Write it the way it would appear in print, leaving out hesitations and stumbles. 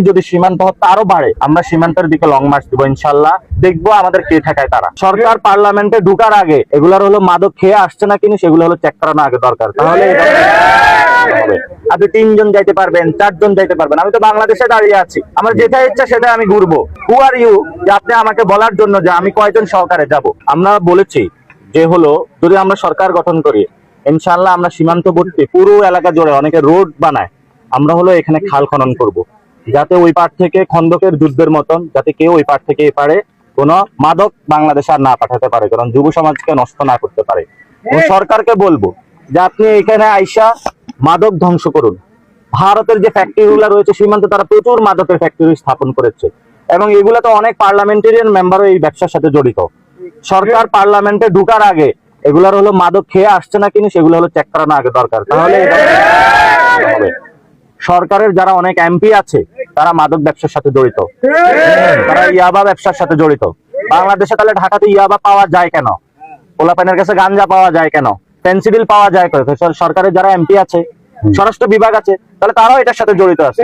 যদি সীমান্ত হত্যা আরো বাড়ে, আমরা সীমান্তের দিকে লং মার্চ দিব ইনশাল্লাহ। দেখবো আমাদের কে ঠেকায় তারা। সরকার পার্লামেন্টে ঢুকার আগে এগুলার হলো মাদক খেয়ে আসছে না কিনা সেগুলো হলো চেক করানো আগে দরকার, তাহলে এটা হবে। আপনি 3 জন যাইতে পারবেন, 4 জন যাইতে পারবেন। আমি তো বাংলাদেশে দাঁড়িয়ে আছি, আমার যেটা ইচ্ছা সেটা আমি ঘুরবো। হু আর ইউ যে আপনি আমাকে বলার জন্য যে আমি কয়জন সহকারে যাব? আমরা বলেছি যে হলো যদি আমরা সরকার গঠন করি ইনশাআল্লাহ আমরা সীমান্তবর্তী পুরো এলাকা জুড়ে অনেকে রোড বানায়, আমরা হলো এখানে খাল খনন করব, যাতে ওই পার থেকে খন্দকের যুদ্ধের মতন যাতে কেউ ওই পার থেকে এই পারে কোনো মাদক বাংলাদেশ আর না পাঠাতে পারে, কারণ যুব সমাজকে নষ্ট না করতে পারে। সরকারকে বলবো যে আপনি এখানে আইসা মাদক ধ্বংস করুন। ভারতের যে ফ্যাক্টরি গুলা রয়েছে সীমান্তে, তারা প্রচুর মাদকের ফ্যাক্টরি স্থাপন করেছে এবং এগুলাতে অনেক পার্লামেন্টারিয়ান মেম্বারও এই ব্যবসার সাথে জড়িত। সরকার পার্লামেন্টে ঢুকার আগে এগুলার হলো মাদক খেয়ে আসছে না কিনা সেগুলো হলো চেক করানো আগে দরকার, তাহলে এটা হবে। সরকারের যারা অনেক এমপি আছে তারা মাদক ব্যবসার সাথে জড়িত, তারা ইয়াবা ব্যবসার সাথে জড়িত। বাংলাদেশে তাহলে ঢাকাতে ইয়াবা পাওয়া যায় কেন? পোলাপানের কাছে গাঞ্জা পাওয়া যায় কেন? ফেন্সিডিল পাওয়া যায় কেন? সরকারের যারা এমপি আছে, স্বরাষ্ট্র বিভাগ আছে, তাহলে তারাও এটার সাথে জড়িত আছে।